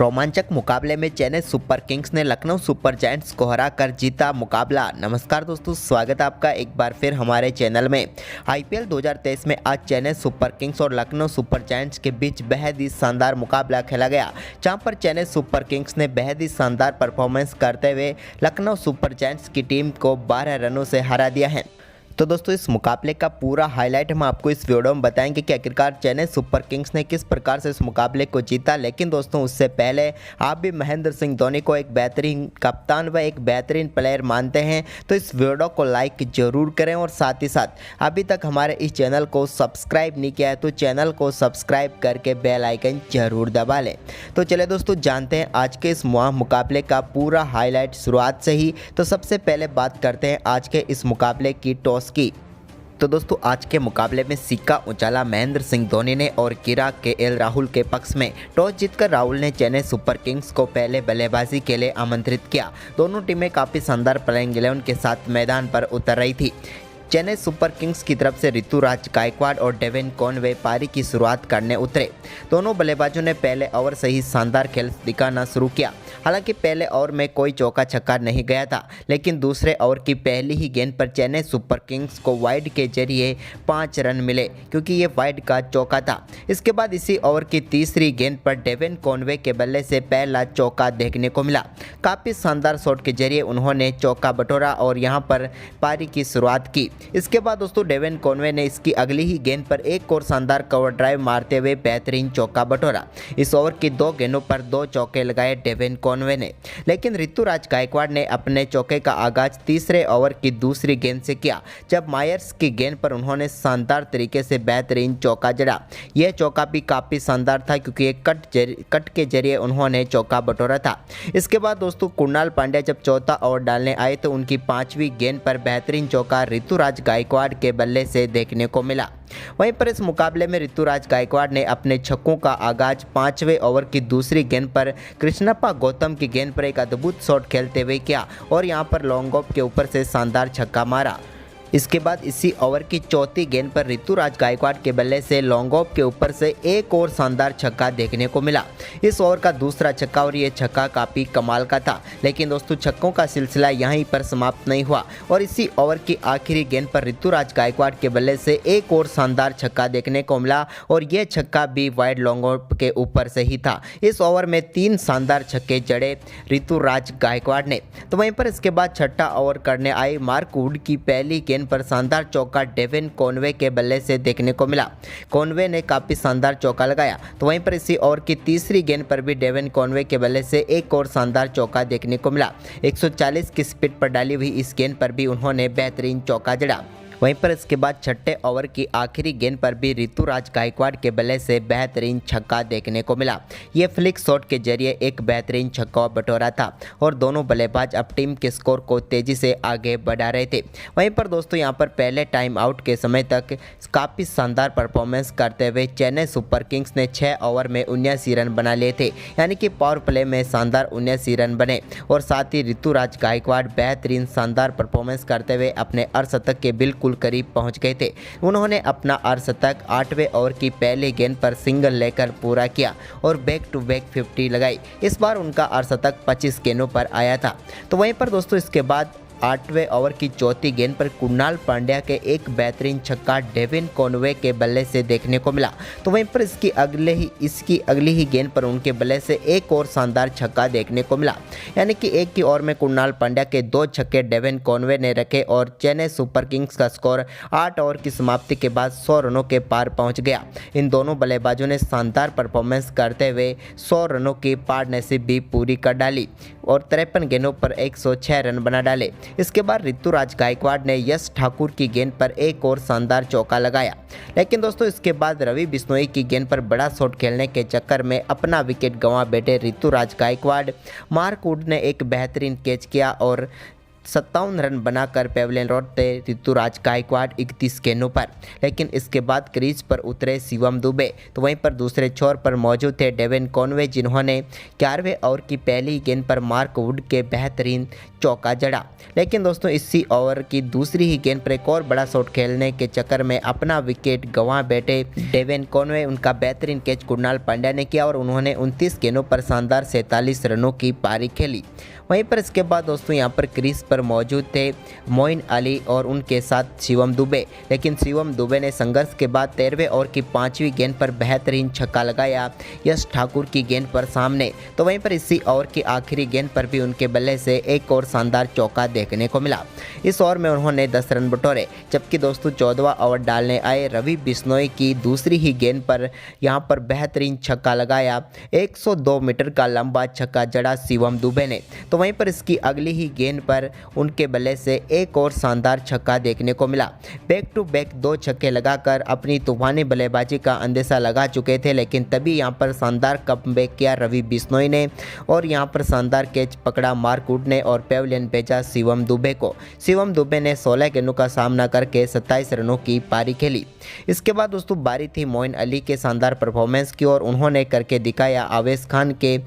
रोमांचक मुकाबले में चेन्नई सुपर किंग्स ने लखनऊ सुपर जायंट्स को हराकर जीता मुकाबला। नमस्कार दोस्तों, स्वागत है आपका एक बार फिर हमारे चैनल में। आईपीएल 2023 में आज चेन्नई सुपर किंग्स और लखनऊ सुपर जायंट्स के बीच बेहद ही शानदार मुकाबला खेला गया, जहां पर चेन्नई सुपर किंग्स ने बेहद ही शानदार परफॉर्मेंस करते हुए लखनऊ सुपर जायंट्स की टीम को 12 रनों से हरा दिया है। तो दोस्तों, इस मुकाबले का पूरा हाईलाइट हम आपको इस वीडियो में बताएंगे कि आखिरकार चेन्नई सुपर किंग्स ने किस प्रकार से इस मुकाबले को जीता। लेकिन दोस्तों, उससे पहले आप भी महेंद्र सिंह धोनी को एक बेहतरीन कप्तान व एक बेहतरीन प्लेयर मानते हैं तो इस वीडियो को लाइक जरूर करें और साथ ही साथ अभी तक हमारे इस चैनल को सब्सक्राइब नहीं किया है तो चैनल को सब्सक्राइब करके बेल आइकन जरूर दबा लें। तो चलिए दोस्तों, जानते हैं आज के इस मुकाबले का पूरा हाईलाइट शुरुआत से ही। तो सबसे पहले बात करते हैं आज के इस मुकाबले की टॉस की। तो दोस्तों, आज के मुकाबले में सिक्का उछाला महेंद्र सिंह धोनी ने और गिरा केएल राहुल के पक्ष में। टॉस जीतकर राहुल ने चेन्नई सुपर किंग्स को पहले बल्लेबाजी के लिए आमंत्रित किया। दोनों टीमें काफ़ी शानदार प्लेइंग 11 के साथ मैदान पर उतर रही थी। चेन्नई सुपर किंग्स की तरफ से ऋतुराज गायकवाड़ और डेविन कॉनवे पारी की शुरुआत करने उतरे। दोनों बल्लेबाजों ने पहले ओवर से ही शानदार खेल दिखाना शुरू किया। हालांकि पहले ओवर में कोई चौका छक्का नहीं गया था, लेकिन दूसरे ओवर की पहली ही गेंद पर चेन्नई सुपर किंग्स को वाइड के जरिए 5 रन मिले, क्योंकि ये वाइड का चौका था। इसके बाद इसी ओवर की तीसरी गेंद पर डेविन कॉनवे के बल्ले से पहला चौका देखने को मिला। काफ़ी शानदार शॉट के जरिए उन्होंने चौका बटोरा और यहाँ पर पारी की शुरुआत की। इसके बाद दोस्तों, डेविन कॉनवे ने इसकी अगली ही गेंद पर एक और शानदार कवर ड्राइव मारते हुए बेहतरीन चौका बटोरा। इस ओवर की 2 गेंदों पर 2 चौके लगाए डेविन कॉनवे ने, लेकिन ऋतुराज गायकवाड़ ने अपने चौके का आगाज तीसरे ओवर की दूसरी गेंद से किया, जब मायर्स की गेंद पर उन्होंने शानदार तरीके से बेहतरीन चौका जड़ा। यह चौका भी काफ़ी शानदार था, क्योंकि एक कट के जरिए उन्होंने चौका बटोरा था। इसके बाद दोस्तों, कुणाल पांड्या जब चौथा ओवर डालने आए तो उनकी 5वीं गेंद पर बेहतरीन चौका ऋतुराज गायकवाड़ के बल्ले से देखने को मिला। वहीं पर इस मुकाबले में ऋतुराज गायकवाड़ ने अपने छक्कों का आगाज 5वें ओवर की दूसरी गेंद पर कृष्णप्पा गौतम की गेंद पर एक अद्भुत शॉट खेलते हुए किया और यहां पर लॉन्ग ऑफ के ऊपर से शानदार छक्का मारा। इसके बाद इसी ओवर की चौथी गेंद पर ऋतुराज गायकवाड़ के बल्ले से लॉन्ग ऑफ के ऊपर से एक और शानदार छक्का देखने को मिला। इस ओवर का दूसरा छक्का और ये छक्का काफ़ी कमाल का था। लेकिन दोस्तों, छक्कों का सिलसिला यहीं पर समाप्त नहीं हुआ और इसी ओवर की आखिरी गेंद पर ऋतुराज गायकवाड़ के बल्ले से एक और शानदार छक्का देखने को मिला और यह छक्का भी वाइड लॉन्ग ऑफ के ऊपर से ही था। इस ओवर में 3 शानदार छक्के जड़े ऋतुराज गायकवाड़ ने। तो वहीं पर इसके बाद छठा ओवर करने आए मार्क वुड की पहली गेंद पर शानदार चौका डेविन कॉनवे के बल्ले से देखने को मिला। कॉनवे ने काफ़ी शानदार चौका लगाया। तो वहीं पर इसी ओवर की तीसरी गेंद पर भी डेविन कॉनवे के बल्ले से एक और शानदार चौका देखने को मिला। 140 की स्पीड पर डाली हुई इस गेंद पर भी उन्होंने बेहतरीन चौका जड़ा। वहीं पर इसके बाद छठे ओवर की आखिरी गेंद पर भी ऋतुराज गायकवाड़ के बल्ले से बेहतरीन छक्का देखने को मिला। ये फ्लिक शॉट के जरिए एक बेहतरीन छक्का बटोरा था और दोनों बल्लेबाज अब टीम के स्कोर को तेजी से आगे बढ़ा रहे थे। वहीं पर दोस्तों, यहां पर पहले टाइम आउट के समय तक काफ़ी शानदार परफॉर्मेंस करते हुए चेन्नई सुपर किंग्स ने 6 ओवर में 79 रन बना लिए थे, यानी कि पावर प्ले में शानदार 79 रन बने और साथ ही ऋतुराज गायकवाड़ बेहतरीन शानदार परफॉर्मेंस करते हुए अपने अर्धशतक के बिल्कुल करीब पहुंच गए थे। उन्होंने अपना अर्धशतक 8वें ओवर की पहली गेंद पर सिंगल लेकर पूरा किया और बैक टू बैक 50 लगाई। इस बार उनका अर्धशतक 25 गेंदों पर आया था। तो वहीं पर दोस्तों, इसके बाद 8वें ओवर की चौथी गेंद पर कुणाल पांड्या के एक बेहतरीन छक्का डेविन कॉनवे के बल्ले से देखने को मिला। तो वहीं पर इसकी अगली ही गेंद पर उनके बल्ले से एक और शानदार छक्का देखने को मिला, यानी कि एक की ओवर में कुणाल पांड्या के 2 छक्के डेविन कॉनवे ने रखे और चेन्नई सुपर किंग्स का स्कोर 8 ओवर की समाप्ति के बाद 100 रनों के पार पहुंच गया। इन दोनों बल्लेबाजों ने शानदार परफॉर्मेंस करते हुए 100 रनों की पार्टनरशिप भी पूरी कर डाली और 53 गेंदों पर 106 रन बना डाले। इसके बाद ऋतुराज गायकवाड़ ने यश ठाकुर की गेंद पर एक और शानदार चौका लगाया। लेकिन दोस्तों, इसके बाद रवि बिश्नोई की गेंद पर बड़ा शॉट खेलने के चक्कर में अपना विकेट गंवा बैठे ऋतुराज गायकवाड़, मार्क वुड ने एक बेहतरीन कैच किया और 57 रन बनाकर पेविलियन लौटे ऋतुराज गायकवाड़ 31 गेंदों पर। लेकिन इसके बाद क्रीज पर उतरे शिवम दुबे, तो वहीं पर दूसरे छोर पर मौजूद थे डेविन कॉनवे, जिन्होंने 11वें ओवर की पहली गेंद पर मार्क वुड के बेहतरीन चौका जड़ा। लेकिन दोस्तों इसी ओवर की दूसरी ही गेंद पर एक और बड़ा शॉट खेलने के चक्कर में अपना विकेट गंवा बैठे डेविन कॉनवे। उनका बेहतरीन कैच कुणाल पांड्या ने किया और उन्होंने 29 गेंदों पर शानदार 47 रनों की पारी खेली। वहीं पर इसके बाद दोस्तों यहाँ पर क्रीज पर मौजूद थे मोइन अली और उनके साथ शिवम दुबे। लेकिन शिवम दुबे ने संघर्ष के बाद 13वें ओवर की 5वीं गेंद पर बेहतरीन छक्का लगाया यश ठाकुर की गेंद पर सामने। तो वहीं पर इसी ओवर की आखिरी गेंद पर भी उनके बल्ले से एक और शानदार चौका देखने को मिला। इस ओवर में उन्होंने 10 रन बटोरे। जबकि दोस्तों 14वां ओवर डालने आए रवि बिश्नोई की दूसरी ही गेंद पर यहाँ पर बेहतरीन छक्का लगाया। 102 मीटर का लंबा छक्का जड़ा शिवम दुबे ने। तो वहीं पर इसकी अगली ही गेंद पर उनके बल्ले से एक और शानदार छक्का देखने को मिला। बैक टू बैक 2 छक्के लगाकर अपनी तूफानी बल्लेबाजी का अंदेशा लगा चुके थे। लेकिन तभी यहाँ पर शानदार कमबैक किया रवि बिश्नोई ने और यहाँ पर शानदार कैच पकड़ा मार्क वुड ने और पेविलियन भेजा शिवम दुबे को। शिवम दुबे ने 16 गेंदों का सामना करके 27 रनों की पारी खेली। इसके बाद दोस्तों बारी थी मोइन अली के शानदार परफॉर्मेंस की और उन्होंने करके दिखाया। आवेश खान के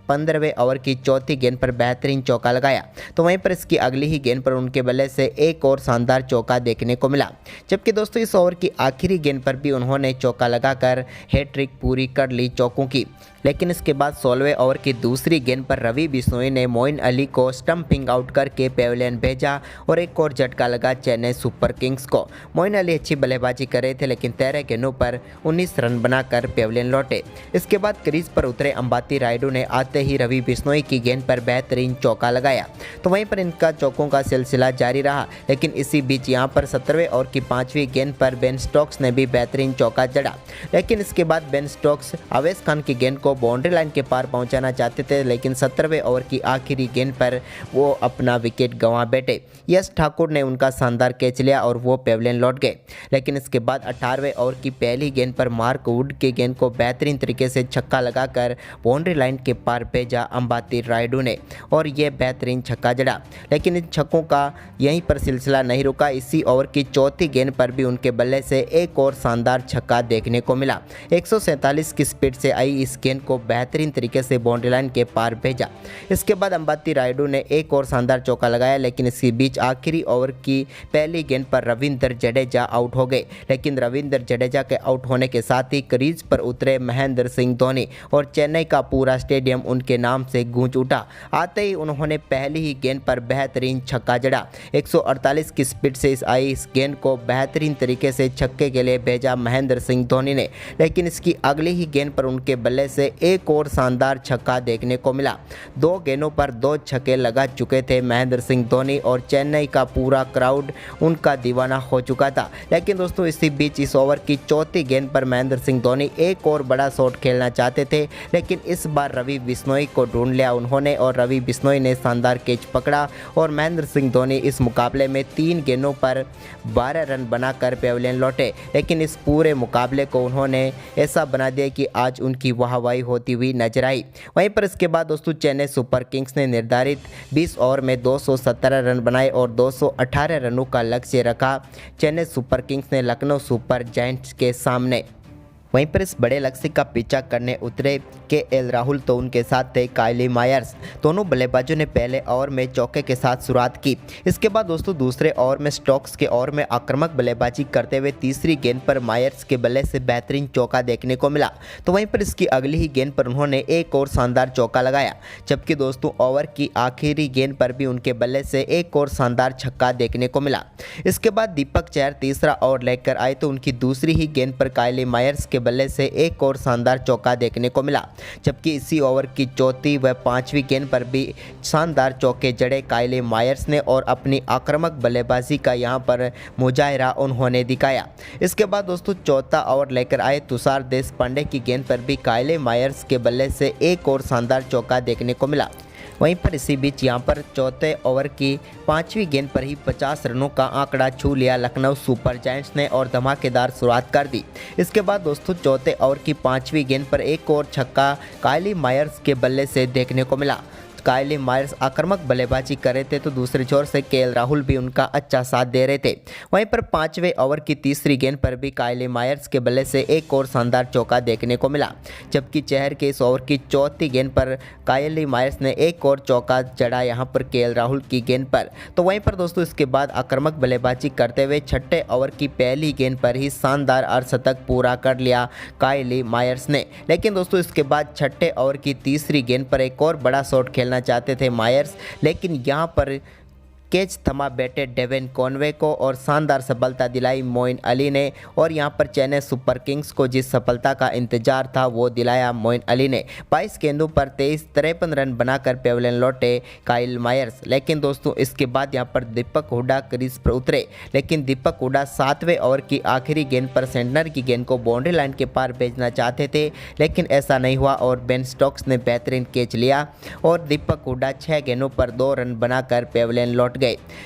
15वें ओवर की चौथी गेंद पर बेहतरीन चौका लगाया। तो वहीं पर इसकी अगली ही गेंद पर उनके बल्ले से एक और शानदार चौका देखने को मिला। जबकि दोस्तों इस ओवर की आखिरी गेंद पर भी उन्होंने चौका लगाकर हैट्रिक पूरी कर ली चौकों की। लेकिन इसके बाद 16वें ओवर की दूसरी गेंद पर रवि बिश्नोई ने मोइन अली को स्टंपिंग आउट करके पेविलियन भेजा और एक और झटका लगा चेन्नई सुपर किंग्स को। मोइन अली अच्छी बल्लेबाजी कर रहे थे लेकिन 13 गेंदों पर 19 रन बनाकर पेविलियन लौटे। इसके बाद क्रीज पर उतरे अंबाती रायडू ने आते ही रवि बिश्नोई की गेंद पर बेहतरीन चौका लगाया। तो वहीं पर इनका चौकों का सिलसिला जारी रहा। लेकिन इसी बीच यहाँ पर 17वें ओवर की 5वीं गेंद पर बेन स्टोक्स ने भी बेहतरीन चौका जड़ा। लेकिन इसके बाद बेन स्टोक्स आवेश खान की गेंद को बाउंड्री लाइन के पार पहुंचाना चाहते थे। लेकिन 17वें ओवर की आखिरी गेंद पर वो अपना विकेट गंवा बैठे। यश ठाकुर ने उनका शानदार कैच लिया और वो पेविलियन लौट गए। लेकिन इसके बाद 18वें ओवर की पहली गेंद पर मार्क वुड की गेंद को बेहतरीन तरीके से छक्का लगाकर बाउंड्री लाइन के पार भेजा अंबाती रायडू ने और ये बेहतरीन छक्का जड़ा। लेकिन इन छक्कों का यहीं पर सिलसिला नहीं रुका। इसी ओवर की चौथी गेंद पर भी उनके बल्ले से एक और शानदार छक्का देखने को मिला। 147 की स्पीड से आई इस गेंद को बेहतरीन तरीके से बाउंड्री लाइन के पार भेजा। इसके बाद अंबाती रायडू ने एक और शानदार चौका लगाया। लेकिन इसी बीच आखिरी ओवर की पहली गेंद पर रविंद्र जडेजा आउट हो गए। लेकिन रविंद्र जडेजा के आउट होने के साथ ही क्रीज पर उतरे महेंद्र सिंह धोनी और चेन्नई का पूरा स्टेडियम उनके नाम से गूंज उठा। आते ही उन्होंने पहली ही गेंद पर बेहतरीन छक्का जड़ा। 148 की स्पीड से आई इस गेंद को बेहतरीन तरीके से छक्के के लिए भेजा महेंद्र सिंह धोनी ने। लेकिन इसकी अगली ही गेंद पर उनके बल्ले से एक और शानदार छक्का देखने को मिला। 2 गेंदों पर 2 छक्के लगा चुके थे महेंद्र सिंह धोनी और चेन्नई का पूरा क्राउड उनका दीवाना हो चुका था। लेकिन दोस्तों इसी बीच इस ओवर की चौथी गेंद पर महेंद्र सिंह धोनी एक और बड़ा शॉट खेलना चाहते थे। लेकिन इस बार रवि बिश्नोई को ढूंढ लिया उन्होंने और रवि बिश्नोई ने शानदार कैच पकड़ा और महेंद्र सिंह धोनी इस मुकाबले में 3 गेंदों पर 12 रन बनाकर पेविलियन लौटे। लेकिन इस पूरे मुकाबले को उन्होंने ऐसा बना दिया कि आज उनकी वाहवाही होती हुई नजर आई। वहीं पर इसके बाद दोस्तों चेन्नई सुपर किंग्स ने निर्धारित 20 ओवर में 217 रन बनाए और 218 रनों का लक्ष्य रखा। चेन्नई सुपर किंग्स ने लखनऊ सुपर जायंट्स के सामने। वहीं पर इस बड़े लक्ष्य का पीछा करने उतरे केएल राहुल तो उनके साथ थे काइली मायर्स। दोनों बल्लेबाजों ने पहले ओवर में चौके के साथ शुरुआत की। इसके बाद दोस्तों दूसरे ओवर में स्टोक्स के ओवर में आक्रामक बल्लेबाजी करते हुए तीसरी गेंद पर मायर्स के बल्ले से बेहतरीन चौका देखने को मिला। तो वहीं पर इसकी अगली ही गेंद पर उन्होंने एक और शानदार चौका लगाया। जबकि दोस्तों ओवर की आखिरी गेंद पर भी उनके बल्ले से एक और शानदार छक्का देखने को मिला। इसके बाद दीपक चहर तीसरा ओवर लेकर आए तो उनकी दूसरी ही गेंद पर काइली मायर्स के बल्ले से एक और शानदार चौका देखने को मिला। जबकि इसी ओवर की चौथी व 5वीं गेंद पर भी शानदार चौके जड़े काइली मायर्स ने और अपनी आक्रामक बल्लेबाजी का यहां पर मुजाहिरा उन्होंने दिखाया। इसके बाद दोस्तों चौथा ओवर लेकर आए तुषार देशपांडे की गेंद पर भी काइली मायर्स के बल्ले से एक और शानदार चौका देखने को मिला। वहीं पर इसी बीच यहां पर चौथे ओवर की 5वीं गेंद पर ही 50 रनों का आंकड़ा छू लिया लखनऊ सुपर जायंट्स ने और धमाकेदार शुरुआत कर दी। इसके बाद दोस्तों चौथे ओवर की 5वीं गेंद पर एक और छक्का काइली मायर्स के बल्ले से देखने को मिला। कायली मायर्स आक्रामक बल्लेबाजी कर रहे थे तो दूसरे छोर से केएल राहुल भी उनका अच्छा साथ दे रहे थे। वहीं पर 5वें ओवर की तीसरी गेंद पर भी कायली मायर्स के बल्ले से एक और शानदार चौका देखने को मिला, जबकि चहर के इस ओवर की चौथी गेंद पर कायली मायर्स ने एक और चौका जड़ा यहां पर केएल राहुल की गेंद पर। तो वहीं पर दोस्तों इसके बाद आक्रामक बल्लेबाजी करते हुए छठे ओवर की पहली गेंद पर ही शानदार अर्धशतक पूरा कर लिया कायली मायर्स ने। लेकिन दोस्तों इसके बाद छठे ओवर की तीसरी गेंद पर एक और बड़ा शॉट खेलना चाहते थे मायर्स, लेकिन यहां पर कैच थमा बैठे डेविन कॉनवे को और शानदार सफलता दिलाई मोइन अली ने। और यहां पर चेन्नई सुपर किंग्स को जिस सफलता का इंतजार था वो दिलाया मोइन अली ने। 22 गेंदों पर 53 रन बनाकर पेवेलियन लौटे काइल मायर्स। लेकिन दोस्तों इसके बाद यहां पर दीपक हुड्डा क्रीज पर उतरे, लेकिन दीपक हुड्डा 7वें ओवर की आखिरी गेंद पर सेंटनर की गेंद को बाउंड्री लाइन के पार भेजना चाहते थे, लेकिन ऐसा नहीं हुआ और बेन स्टोक्स ने बेहतरीन कैच लिया और दीपक हुड्डा 6 गेंदों पर 2 रन बनाकर पेवेलियन लौट गए।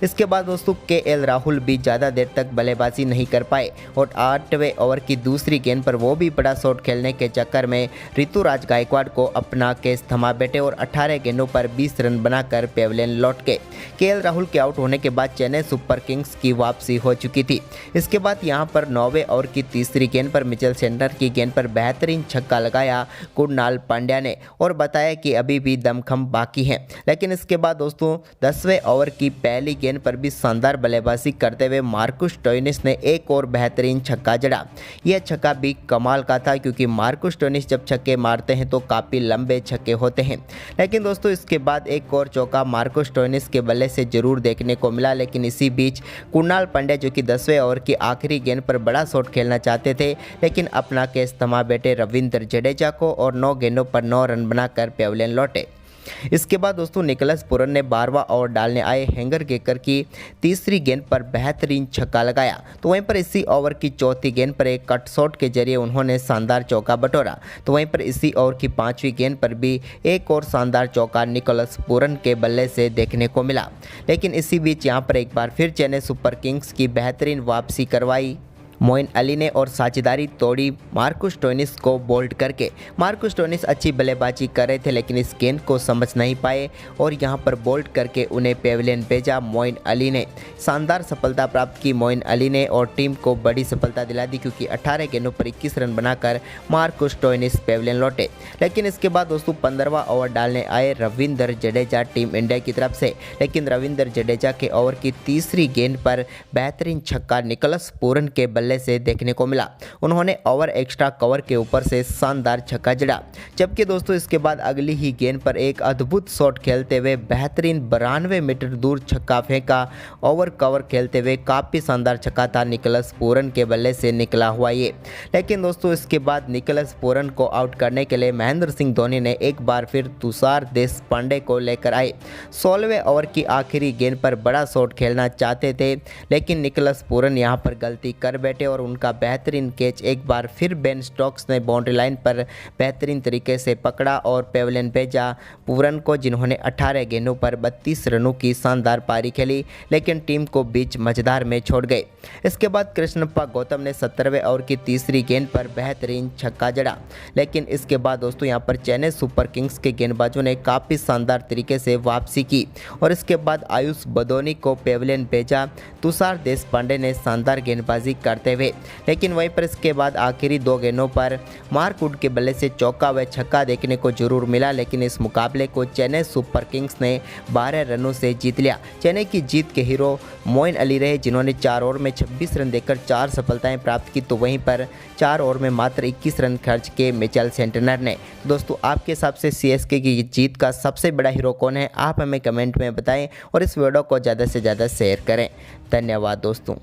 इसके बाद दोस्तों केएल राहुल भी ज़्यादा देर तक बल्लेबाजी नहीं कर पाए और 8वें ओवर की दूसरी गेंद पर वो भी बड़ा शॉट खेलने के चक्कर में ऋतुराज गायकवाड़ को अपना कैच थमा बैठे और 18 गेंदों पर 20 रन बनाकर पेवेलियन लौट गए। केएल राहुल के आउट होने के बाद चेन्नई सुपर किंग्स की वापसी हो चुकी थी। इसके बाद यहां पर 9वें ओवर की तीसरी गेंद पर मिचेल सेंटर की गेंद पर बेहतरीन छक्का लगाया कुणाल पांड्या ने और बताया कि अभी भी दमखम बाकी है। लेकिन इसके बाद दोस्तों 10वें ओवर की पहली गेंद पर भी शानदार बल्लेबाजी करते हुए मार्कुस स्टोइनिस ने एक और बेहतरीन छक्का जड़ा। यह छक्का भी कमाल का था क्योंकि मार्कुस स्टोइनिस जब छक्के मारते हैं तो काफ़ी लंबे छक्के होते हैं। लेकिन दोस्तों इसके बाद एक और चौका मार्कुस स्टोइनिस के बल्ले से जरूर देखने को मिला, लेकिन इसी बीच कुणाल पांड्या जो कि 10वें ओवर की आखिरी गेंद पर बड़ा शॉट खेलना चाहते थे, लेकिन अपना कैच थमा बैठे रविंद्र जडेजा को और 9 गेंदों पर 9 रन बनाकर पेवेलियन लौटे। इसके बाद दोस्तों निकोलस पूरन ने 12वां ओवर डालने आए हैंगर गेकर की तीसरी गेंद पर बेहतरीन छक्का लगाया। तो वहीं पर इसी ओवर की चौथी गेंद पर एक कट शॉट के जरिए उन्होंने शानदार चौका बटोरा। तो वहीं पर इसी ओवर की 5वीं गेंद पर भी एक और शानदार चौका निकोलस पूरन के बल्ले से देखने को मिला। लेकिन इसी बीच यहाँ पर एक बार फिर चेन्नई सुपर किंग्स की बेहतरीन वापसी करवाई मोइन अली ने और साझेदारी तोड़ी मार्कुस स्टोइनिस को बोल्ड करके। मार्कुस स्टोइनिस अच्छी बल्लेबाजी कर रहे थे लेकिन इस गेंद को समझ नहीं पाए और यहां पर बोल्ड करके उन्हें पेवेलियन भेजा मोइन अली ने। शानदार सफलता प्राप्त की मोइन अली ने और टीम को बड़ी सफलता दिला दी क्योंकि 18 गेंदों पर 21 रन बनाकर मार्कुस स्टोइनिस पेवेलियन लौटे। लेकिन इसके बाद दोस्तों 15वां ओवर डालने आए रविंद्र जडेजा टीम इंडिया की तरफ से, लेकिन रविंद्र जडेजा के ओवर की तीसरी गेंद पर बेहतरीन छक्का निकोलस पूरन के बल्ले से देखने को मिला। उन्होंने ओवर एक्स्ट्रा कवर के ऊपर से शानदार छक्का जड़ा, जबकि दोस्तों इसके बाद अगली ही गेंद पर एक अद्भुत शॉट खेलते हुए बेहतरीन 92 मीटर दूर छक्का फेंका। ओवर कवर खेलते हुए काफ़ी शानदार छक्का था निकोलस पूरन के बल्ले से निकला हुआ ये। लेकिन दोस्तों इसके बाद निकोलस पूरन को आउट करने के लिए महेंद्र सिंह धोनी ने एक बार फिर तुषार देशपांडे को लेकर आए। 16वें ओवर की आखिरी गेंद पर बड़ा शॉट खेलना चाहते थे, लेकिन निकोलस पूरन यहां पर गलती कर बैठे और उनका बेहतरीन कैच एक बार फिर बेन स्टोक्स ने बाउंड्री लाइन पर बेहतरीन तरीके से पकड़ा और पेवेलियन भेजा पूरन को, जिन्होंने 18 गेंदों पर 32 रनों की शानदार पारी खेली, लेकिन टीम को बीच मझधार में छोड़ गए। इसके बाद कृष्णप्पा गौतम ने 17वें ओवर की तीसरी गेंद पर बेहतरीन छक्का जड़ा। लेकिन इसके बाद दोस्तों यहां पर चेन्नई सुपर किंग्स के गेंदबाजों ने काफ़ी शानदार तरीके से वापसी की और इसके बाद आयुष बदोनी को पेवेलियन भेजा। तुषार देशपांडे ने शानदार गेंदबाजी करते हुए, लेकिन वहीं पर इसके बाद आखिरी 2 गेंदों पर मार्क वुड के बल्ले से चौका व छक्का देखने को जरूर मिला, लेकिन इस मुकाबले को चेन्नई सुपर किंग्स ने 12 रनों से जीत लिया। चेन्नई की जीत के हीरो मोइन अली रहे, जिन्होंने 4 ओवर में 26 रन देकर 4 सफलताएं प्राप्त की। तो वहीं पर 4 ओवर में मात्र 21 रन खर्च के मिचेल सेंटनर ने। दोस्तों आपके हिसाब से सीएसके की जीत का सबसे बड़ा हीरो कौन है, आप हमें कमेंट में बताएं और इस वीडियो को ज़्यादा से ज़्यादा शेयर करें। धन्यवाद दोस्तों।